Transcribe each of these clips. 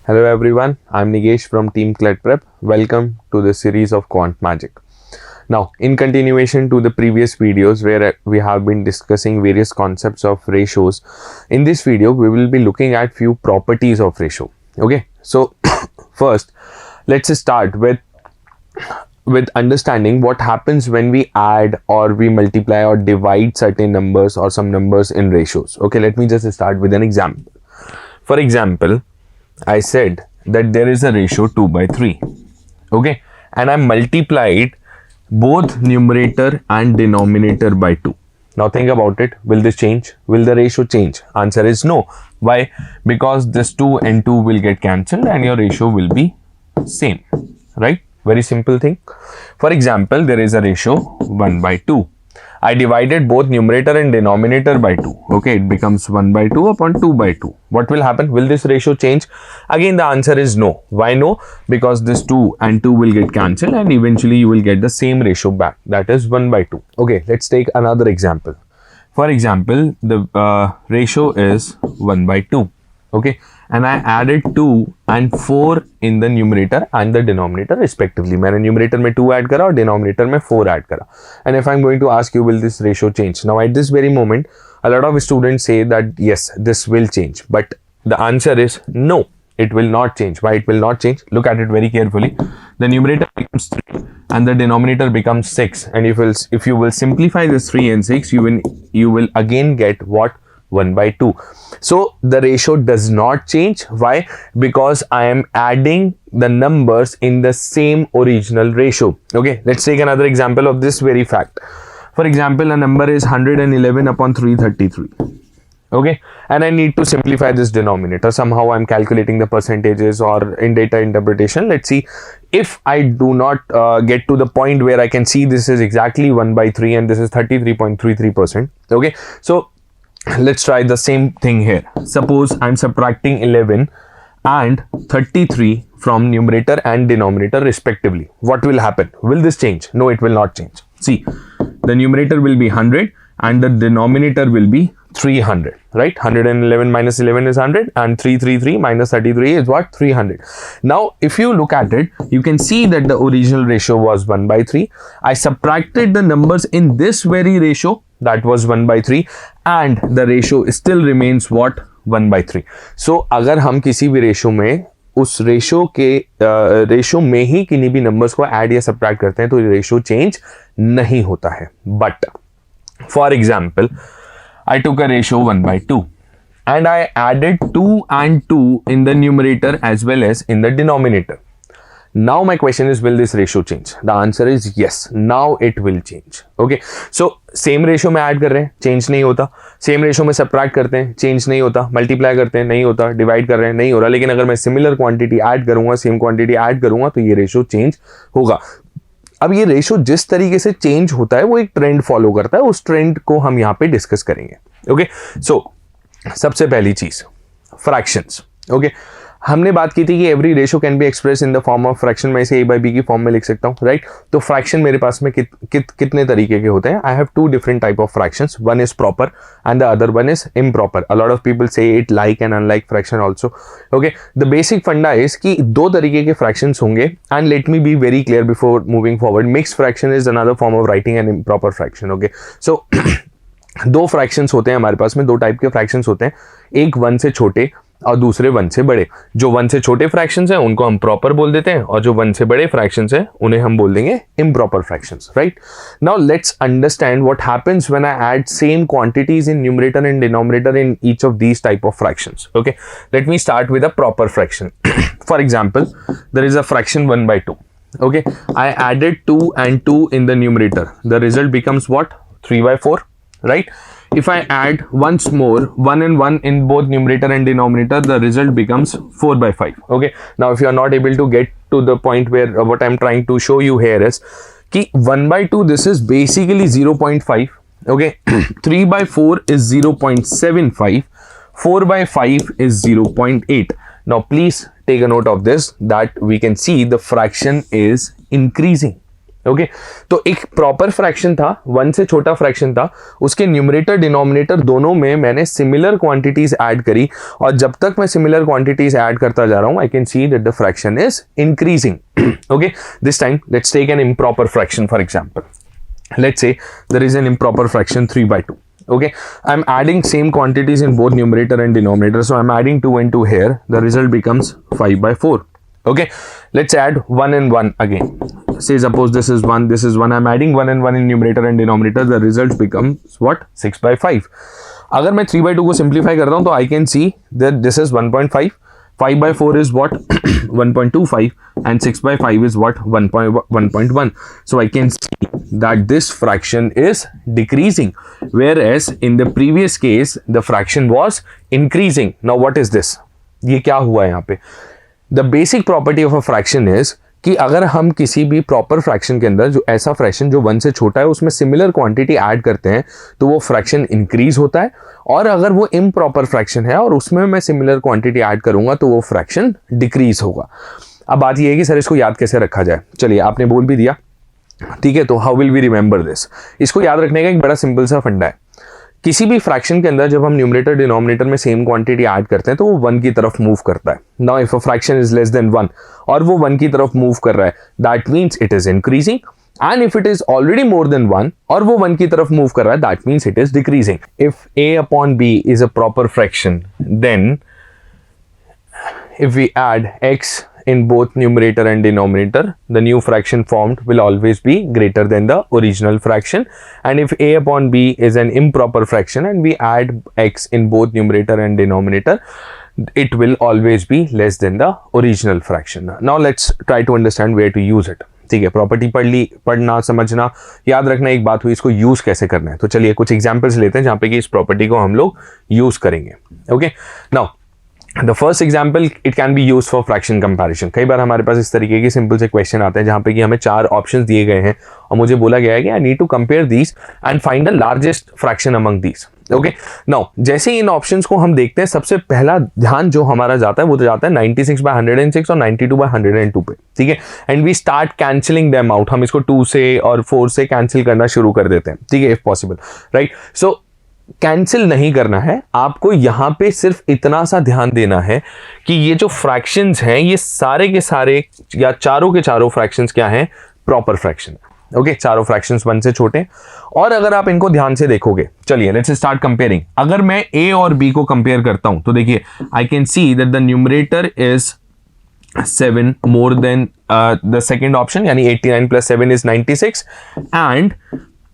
Hello everyone, I'm Nigesh from Team Clet Prep. Welcome to the series of Quant Magic. Now, in continuation to the previous videos where we have been discussing various concepts of ratios, in this video we will be looking at few properties of ratio. Okay, so first let's start with understanding what happens when we add or we multiply or divide certain numbers or some numbers in ratios. Okay, let me just start with an example. For example, I said that there is a ratio 2 by 3. Okay, and I multiplied both numerator and denominator by 2. Now think about it. Will this change? Will the ratio change? Answer is no. Why? Because this 2 and 2 will get cancelled and your ratio will be same. Right? Very simple thing. For example, there is a ratio 1 by 2. I divided both numerator and denominator by 2. Okay, it becomes 1 by 2 upon 2 by 2. What will happen? Will this ratio change? Again, the answer is no. Why no? Because this 2 and 2 will get cancelled and eventually you will get the same ratio back. That is 1 by 2. Okay, let's take another example. For example, the ratio is 1 by 2. Okay, and I added 2 and 4 in the numerator and the denominator respectively. मैंने numerator में 2 add करा और denominator में 4 add करा. And if I'm going to ask you, will this ratio change? Now at this very moment, a lot of students say that yes, this will change. But the answer is no, it will not change. Why it will not change? Look at it very carefully. The numerator becomes 3 and the denominator becomes 6. And if you will simplify this 3 and 6, you will again get what? 1 by 2. So the ratio does not change. Why? Because I am adding the numbers in the same original ratio. Okay, let's take another example of this very fact. For example, a number is 111 upon 333. Okay, and I need to simplify this denominator. Somehow I'm calculating the percentages or in data interpretation. Let's see if I do not get to the point where I can see this is exactly 1 by 3 and this is 33.33%. Okay, so let's try the same thing here. Suppose I'm subtracting 11 and 33 from numerator and denominator respectively. What will happen? Will this change? No, it will not change. See, the numerator will be 100 and the denominator will be 300, right? 111 minus 11 is 100 and 333 minus 33 is what? 300. Now, if you look at it, you can see that the original ratio was 1 by 3. I subtracted the numbers in this very ratio, that was 1 by 3 and the ratio still remains what? 1 by 3. So, अगर हम किसी भी ratio में उस ratio में ही किन्हीं भी numbers को ऐड या सब्ट्रैक्ट करते हैं तो रेशो चेंज नहीं होता है. But for example, I took a ratio 1 by 2 and I added 2 and 2 in the numerator as well as in the denominator. Now my question is, will this ratio change? The answer is yes. Now it will change. Okay. So same ratio में add कर रहे हैं, change नहीं होता. Same ratio में subtract करते हैं, change नहीं होता. Multiply करते हैं, नहीं होता. Divide कर रहे हैं, नहीं हो रहा. लेकिन अगर मैं similar quantity add करूँगा, same quantity add करूँगा तो ये ratio change होगा. अब ये रेशो जिस तरीके से चेंज होता है वो एक ट्रेंड फॉलो करता है. उस ट्रेंड को हम यहाँ पे डिस्कस करेंगे. ओके, सो सबसे पहली चीज फ्रैक्शंस. ओके, हमने बात की थी कि every ratio can be express in the form of fraction. मैं इसे a by b की फॉर्म में लिख सकता हूँ, राइट? तो फ्रैक्शन मेरे पास में कितने तरीके के होते हैं? I have two different type of fractions. One is proper and the other one is improper. A lot of people say it like and unlike fraction also. Okay, the basic funda is कि दो तरीके के fractions होंगे. And let me be very clear before moving forward. Mixed fraction is another form of writing an improper fraction. Okay, so दो fractions होते हैं हमारे पास में. दो टाइप के फ्रैक्शंस होते हैं, एक 1 से छोटे और दूसरे 1 से बड़े. जो 1 से छोटे फ्रैक्शंस हैं उनको हम प्रॉपर बोल देते हैं और जो 1 से बड़े फ्रैक्शंस हैं उन्हें हम बोल देंगे improper fractions, right? Now let's understand what happens when I add same quantities in numerator and denominator in each of these type of fractions. Okay, let me start with a proper fraction. For example, there is a fraction 1 by 2. Okay, I added 2 and 2 in the numerator. The result becomes what? 3 by 4, right? If I add once more 1 and 1 in both numerator and denominator, the result becomes 4 by 5. Okay, now if you are not able to get to the point where what I'm trying to show you here is कि 1 by 2 this is basically 0.5. Okay, 3 by 4 is 0.75. 4 by 5 is 0.8. Now please take a note of this, that we can see the fraction is increasing. Okay तो एक proper fraction था, 1 से छोटा fraction था, उसके numerator denominator दोनों में मैंने सिमिलर क्वांटिटीज ऐड करी, और जब तक मैं सिमिलर क्वांटिटीज ऐड करता जा रहा हूं I can see that the fraction is increasing. Okay this time let's take an improper fraction. For example let's say there is an improper fraction 3/2. Okay, I'm adding same quantities in both numerator and denominator, so I'm adding 2 and 2 here. The result becomes 5/4. Okay, let's add 1 and 1 again. Say suppose this is 1, this is 1. I'm adding 1 and 1 in numerator and denominator. The result becomes what? 6/5. अगर मैं 3/2 को simplify करता हूँ तो I can see that this is 1.5. 5/4 is what? 1.25, and 6/5 is what? 1.1. So I can see that this fraction is decreasing, whereas in the previous case the fraction was increasing. Now what is this? ये क्या हुआ यहाँ पे? The basic property of a fraction is कि अगर हम किसी भी प्रॉपर फ्रैक्शन के अंदर जो ऐसा फ्रैक्शन जो 1 से छोटा है उसमें सिमिलर क्वांटिटी ऐड करते हैं तो वो फ्रैक्शन इंक्रीज होता है, और अगर वो इम्प्रॉपर फ्रैक्शन है और उसमें मैं सिमिलर क्वांटिटी ऐड करूंगा तो वो फ्रैक्शन डिक्रीज होगा. अब बात ये है कि सर इसको याद कैसे रखा जाए. चलिए आपने बोल भी दिया, ठीक है, तो how will we remember this. इसको याद रखने का एक बड़ा सिंपल सा फंडा है. किसी भी फ्रैक्शन के अंदर जब हम न्यूमरेटर डिनोमिनेटर में सेम क्वांटिटी ऐड करते हैं तो वो 1 की तरफ मूव करता है. Now if a fraction is less than 1 और वो 1 की तरफ मूव कर रहा है, that means it is increasing, and if it is already more than 1 और वो 1 की तरफ मूव कर रहा है, that means it is decreasing. If a upon b is a proper fraction, then if we add x in both numerator and denominator, the new fraction formed will always be greater than the original fraction. And if a upon b is an improper fraction and we add x in both numerator and denominator, it will always be less than the original fraction. Now let's try to understand where to use it. ठीक है, property पढ़ ली, पढ़ना समझना याद रखना एक बात हुई, इसको यूज कैसे करना है. तो चलिए कुछ एग्जांपल्स लेते हैं जहां पे कि इस प्रॉपर्टी को हम लोग यूज करेंगे. Okay now the first example it can be use for fraction comparison. कई बार हमारे पास इस तरीके के सिंपल से क्वेश्चन आते हैं जहां पे कि हमें 4 ऑप्शंस दिए गए हैं और मुझे बोला गया है कि I need to compare these and find the largest fraction among these. Okay now जैसे ही इन ऑप्शंस को हम देखते हैं सबसे पहला ध्यान जो हमारा जाता है वो तो जाता है 96/106 और 92/102 पे. ठीक है, and we start cancelling them out. हम इसको 2 से और 4 से कैंसिल करना शुरू कर देते हैं. ठीक है, if possible, right. So cancel नहीं करना है आपको, यहां पे सिर्फ इतना सा ध्यान देना है कि ये जो फ्रैक्शंस हैं ये सारे के सारे या चारों के चारों फ्रैक्शंस क्या हैं? Proper fraction. ओके, चारों फ्रैक्शंस 1 से छोटे. और अगर आप इनको ध्यान से देखोगे, चलिए लेट्स स्टार्ट कंपेयरिंग. अगर मैं a और b को कंपेयर करता हूं तो देखिए आई can see that the numerator is 7 more than the second option, यानी 89 plus 7 is 96, and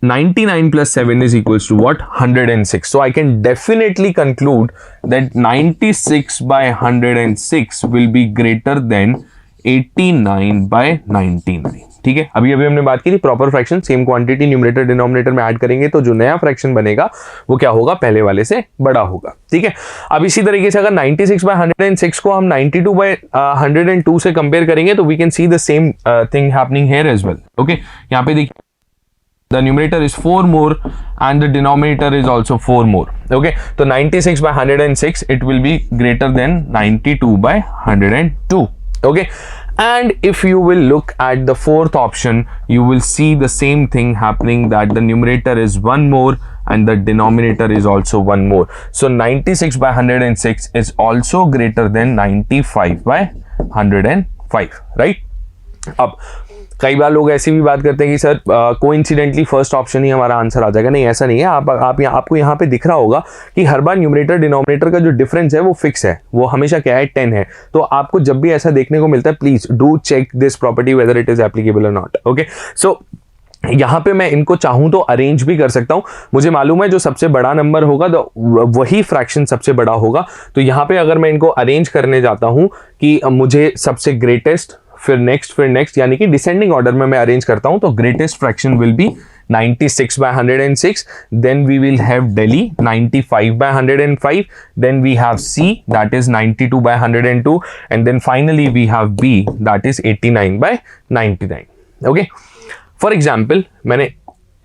99 plus 7 is equals to what? 106. So I can definitely conclude that 96/106 will be greater than 89/99. ठीक है, अभी हमने बात की थी proper fraction, same quantity numerator denominator में add करेंगे तो जो नया फ्रैक्शन बनेगा वो क्या होगा? पहले वाले से बड़ा होगा. ठीक है, अब इसी तरीके से अगर 96/106 को हम 92/102 से कंपेयर करेंगे तो we can see the same thing happening here as well. Okay, यहाँ पे देखिए the numerator is 4 more and the denominator is also 4 more. Okay, so 96/106 it will be greater than 92/102. Okay, and if you will look at the fourth option you will see the same thing happening, that the numerator is 1 more and the denominator is also 1 more. So 96/106 is also greater than 95/105, right? अब कई बार लोग ऐसी भी बात करते हैं कि sir coincidentally first option ही हमारा आंसर आ जाएगा. नहीं, ऐसा नहीं है. आपको यहाँ पे दिख रहा होगा कि हर बार न्यूमरेटर डिनोमिनेटर का जो डिफरेंस है वो फिक्स है, वो हमेशा क्या है? 10 है. तो आपको जब भी ऐसा देखने को मिलता है please do check this property whether it is applicable और नॉट. ओके, सो यहाँ पे मैं इनको चाहूं तो अरेंज भी कर सकता हूं. मुझे मालूम है जो सबसे बड़ा नंबर होगा तो वही फ्रैक्शन सबसे बड़ा होगा. तो यहाँ पे अगर मैं इनको अरेंज करने जाता हूं कि मुझे सबसे ग्रेटेस्ट फिर नेक्स्ट यानी कि डिसेंडिंग ऑर्डर में मैं अरेंज करता हूं तो greatest fraction will be 96/106, then we will have Delhi 95/105, then we have C that is 92/102, and then finally we have B that is 89/99. Okay, for example मैंने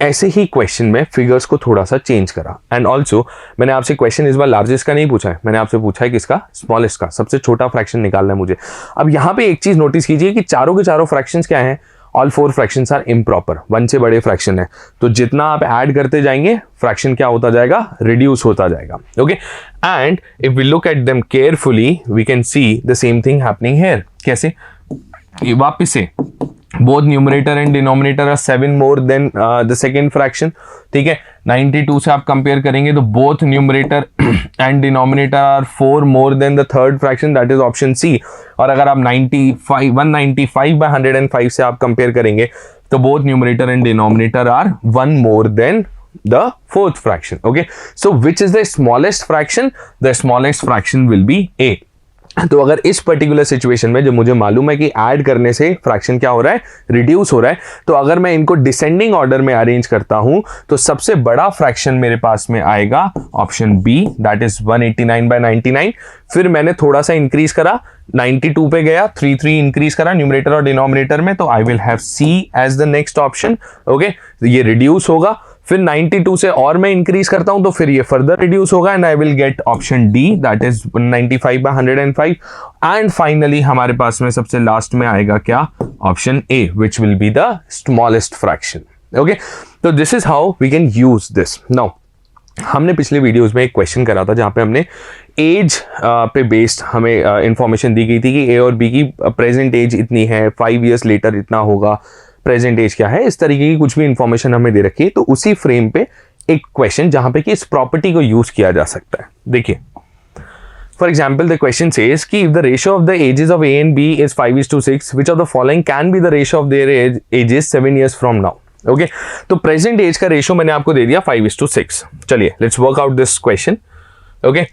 ऐसे ही क्वेश्चन में फिगर्स को थोड़ा सा चेंज करा, एंड ऑल्सो मैंने आपसे question इस बार लार्जेस्ट का नहीं पूछा है, मैंने आपसे पूछा है किसका? स्मॉलेस्ट का, सबसे छोटा फ्रैक्शन निकालना है मुझे. अब यहाँ पे एक चीज नोटिस कीजिए कि चारों के चारों फ्रैक्शंस क्या हैं? ऑल 4 फ्रैक्शंस आर इम्प्रॉपर, 1 से बड़े फ्रैक्शन है, तो जितना आप ऐड करते जाएंगे फ्रैक्शन क्या होता जाएगा, रिड्यूस होता जाएगा. Okay, and if we look at them carefully we can see the same thing happening here. कैसे, वापस से both numerator and denominator are 7 more than the second fraction. ठीक है, 92 से आप कंपेयर करेंगे तो both numerator and denominator are 4 more than the third fraction, that is option C. और अगर आप 195 by 105 से आप कंपेयर करेंगे तो both numerator and denominator are 1 more than the fourth fraction. Okay, so which is the smallest fraction? The smallest fraction will be A. तो अगर इस पर्टिकुलर सिचुएशन में जब मुझे मालूम है कि ऐड करने से फ्रैक्शन क्या हो रहा है, रिड्यूस हो रहा है, तो अगर मैं इनको डिसेंडिंग ऑर्डर में अरेंज करता हूं तो सबसे बड़ा फ्रैक्शन मेरे पास में आएगा option B, that is 189 by 99. फिर मैंने थोड़ा सा इंक्रीज करा, 92 पे गया, 3 इंक्रीज करा न्यूमरेटर और डिनोमिनेटर में, तो I will have C as the next option. Okay, ये रिड्यूस होगा. फिर 92 से और मैं इंक्रीज करता हूं तो फिर ये फर्दर रिड्यूस होगा and I will get option D, that is 95 by 105. And finally हमारे पास में सबसे लास्ट में आएगा क्या, option A, which will be the smallest fraction. Okay, तो this is how we can use this. Now हमने पिछले वीडियोस में एक क्वेश्चन करा था जहां पे हमने एज पे बेस्ड हमें इंफॉर्मेशन दी गई थी कि ए और बी की प्रेजेंट एज इतनी है, 5 years लेटर इतना होगा, प्रेजेंट एज क्या है, इस तरीके की कुछ भी इंफॉर्मेशन हमें दे रखी है. तो उसी फ्रेम पे एक क्वेश्चन जहां पे कि इस प्रॉपर्टी को यूज किया जा सकता है. देखिए, for example the question says कि if the ratio of the ages of A and B is 5:6, which of the following can be the ratio of their ages 7 years from now. Okay, तो present age का ratio मैंने आपको दे दिया 5:6. चलिए let's work out this question. Okay,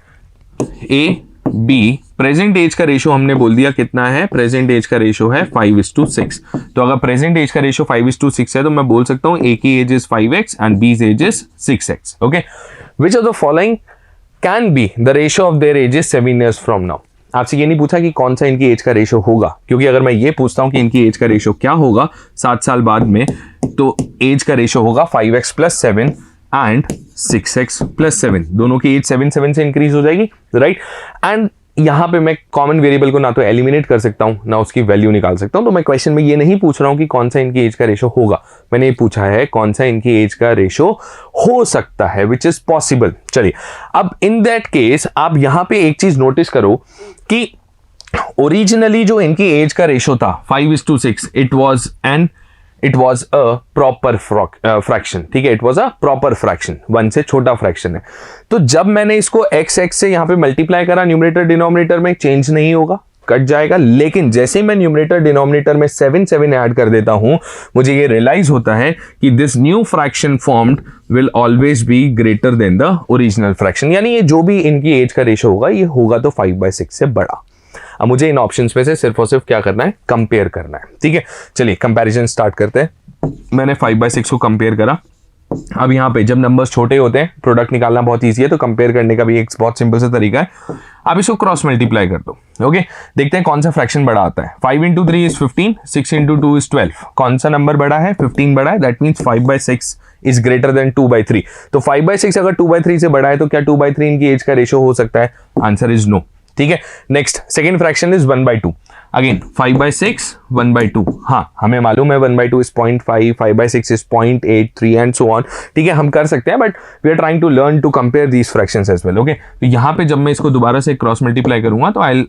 A B present age का ratio हमने बोल दिया कितना है, प्रेजेंट एज का रेशियो है 5:6. तो अगर प्रेजेंट एज का रेशियो 5:6 है तो मैं बोल सकता हूं ए की age is 5x and B's age is 6x. Okay, which of the following can be the ratio of their ages 7 years from now. आपसे ये नहीं पूछा कि कौन सा इनकी एज का रेशियो होगा, क्योंकि अगर मैं ये पूछता हूं कि इनकी एज का रेशियो क्या होगा 7 साल बाद में, तो एज का रेशियो होगा 5x + 7 एंड 6x + 7. दोनों की एज 7 से इंक्रीज हो जाएगी, राइट. एंड यहां पे मैं कॉमन वेरिएबल को ना तो एलिमिनेट कर सकता हूं ना उसकी वैल्यू निकाल सकता हूं. तो मैं क्वेश्चन में ये नहीं पूछ रहा हूं कि कौन सा इनकी एज का रेशियो होगा, मैंने ये पूछा है कौन सा इनकी एज का रेशियो हो सकता है, विच इज पॉसिबल. चलिए, अब इन दैट केस आप यहां पे एक चीज नोटिस करो कि ओरिजिनली जो इनकी एज का रेशियो था 5:6, it was a proper fraction. ठीक है, it was a proper fraction, 1 से छोटा फ्रैक्शन है. तो जब मैंने इसको x से यहां पे मल्टीप्लाई करा, न्यूमरेटर डिनोमिनेटर में चेंज नहीं होगा, कट जाएगा. लेकिन जैसे ही मैं न्यूमरेटर डिनोमिनेटर में 7 ऐड कर देता हूं, मुझे ये रियलाइज होता है कि this new fraction formed will always be greater than the original fraction. यानी ये जो भी इनकी एज का रेशियो होगा ये होगा तो 5/6 से बड़ा. अब मुझे इन ऑप्शंस में से सिर्फ और सिर्फ क्या करना है, कंपेयर करना है. ठीक है, चलिए कंपैरिजन स्टार्ट करते हैं. मैंने 5/6 को कंपेयर करा. अब यहाँ पे जब नंबर्स छोटे होते हैं प्रोडक्ट निकालना बहुत ईजी है, तो कंपेयर करने का भी एक बहुत सिंपल सा तरीका है. अब इसको क्रॉस मल्टीप्लाई कर दो. ओके, देखते हैं कौन सा फ्रैक्शन बड़ा आता है. 5 × 3 इज 15, 6 × 2 इज 12. कौन सा नंबर बड़ा है, 15 बड़ा है. That means 5/6 is greater then 2/3. तो 5/6 अगर 2/3 से बड़ा है तो क्या 2/3 इनकी एज का रेशियो हो सकता है? Answer is no. ठीक है, next second fraction is 1/2. Again 5/6 1/2. हाँ, हमें मालूम है 1/2 is 0.5, 5/6 is 0.83 and so on. ठीक है, हम कर सकते हैं, but we are trying to learn to compare these fractions as well. Okay, तो यहाँ पे जब मैं इसको दोबारा से क्रॉस मल्टीप्लाई करूंगा तो आई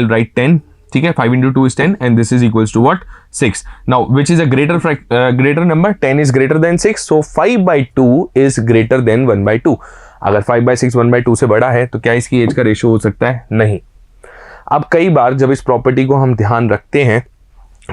राइट 10. ठीक है, 5 × 2 is 10 and this is equals to what, 6. Now which is a greater number? 10 is greater than 6, so 5/2 is greater than 1/2. अगर 5/6 1/2 से बड़ा है तो क्या इसकी एज का रेशियो हो सकता है? नहीं. अब कई बार जब इस प्रॉपर्टी को हम ध्यान रखते हैं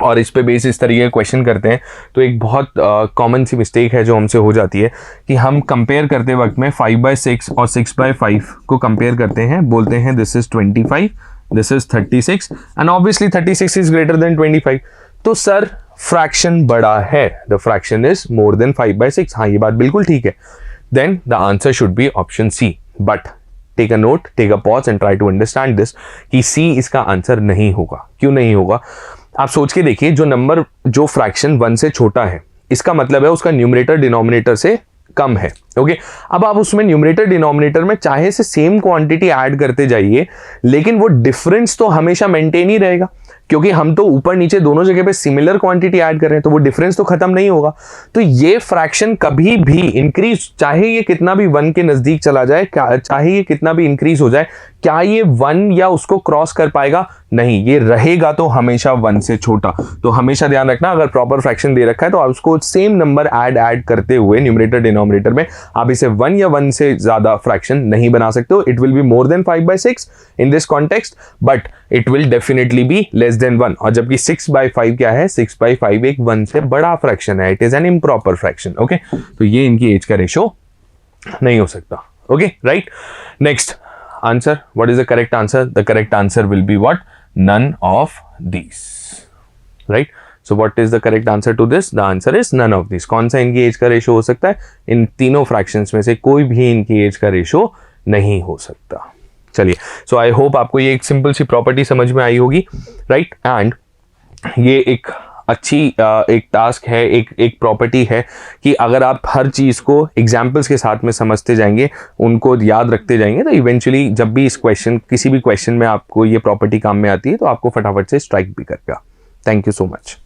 और इस पे बेस इस तरीके का क्वेश्चन करते हैं तो एक बहुत कॉमन सी मिस्टेक है जो हमसे हो जाती है कि हम कंपेयर करते वक्त में 5/6 और 6/5 को कंपेयर करते हैं, बोलते हैं this is 25, this is 36 and obviously 36 is greater than 25. तो सर फ्रैक्शन बड़ा है, the fraction is more than 5/6. हाँ, ये बात बिल्कुल ठीक है. Then the answer should be option C. But take a note, take a pause and try to understand this कि सी इसका आंसर नहीं होगा. क्यों नहीं होगा? आप सोच के देखिए, जो नंबर, जो फ्रैक्शन 1 से छोटा है, इसका मतलब है उसका न्यूमरेटर डिनोमिनेटर से कम है. ओके, अब आप उसमें न्यूमरेटर डिनोमिनेटर में चाहे से सेम क्वांटिटी ऐड करते जाइए, लेकिन वो डिफरेंस तो हमेशा मेंटेन ही रहेगा. क्योंकि हम तो ऊपर नीचे दोनों जगह पे सिमिलर क्वांटिटी ऐड कर रहे हैं, तो वो डिफरेंस तो खत्म नहीं होगा। तो ये फ्रैक्शन कभी भी इंक्रीज, चाहे ये कितना भी 1 के नजदीक चला जाए, चाहे ये कितना भी इंक्रीज हो जाए, क्या ये 1 या उसको क्रॉस कर पाएगा? नहीं, ये रहेगा तो हमेशा 1 से छोटा। तो हमेशा ध्यान रखना, अगर प्रॉपर फ्रैक्शन दे रखा है तो आप उसको सेम नंबर ऐड करते हुए न्यूमरेटर डिनोमिनेटर में आप इसे 1 या 1 से ज्यादा फ्रैक्शन नहीं बना सकते हो। It will be more than 5/6 in this context, but it will definitely be less than 1। और जबकि 6/5 क्या है? 6/5 एक 1 से बड़ा फ्रैक्शन है, it is an improper fraction. Okay, तो ये इनकी एज का रेशो नहीं हो सकता। Okay, right. Next answer, what is the correct answer? The correct answer will be what? None of these, right? So what is the correct answer to this? The answer is none of these. कौन सा इनकी as का ratio हो सकता है? इन तीनों fractions में से कोई भी इनकी एज का रेशो नहीं हो सकता। चलिए, सो आई होप आपको ये एक सिंपल सी प्रॉपर्टी समझ में आई होगी, राइट? एंड ये एक अच्छी एक टास्क है, एक प्रॉपर्टी है कि अगर आप हर चीज़ को एग्जाम्पल्स के साथ में समझते जाएंगे, उनको याद रखते जाएंगे, तो इवेंचुअली जब भी इस क्वेश्चन, किसी भी क्वेश्चन में आपको ये प्रॉपर्टी काम में आती है तो आपको फटाफट से स्ट्राइक भी करेगा। Thank you so much.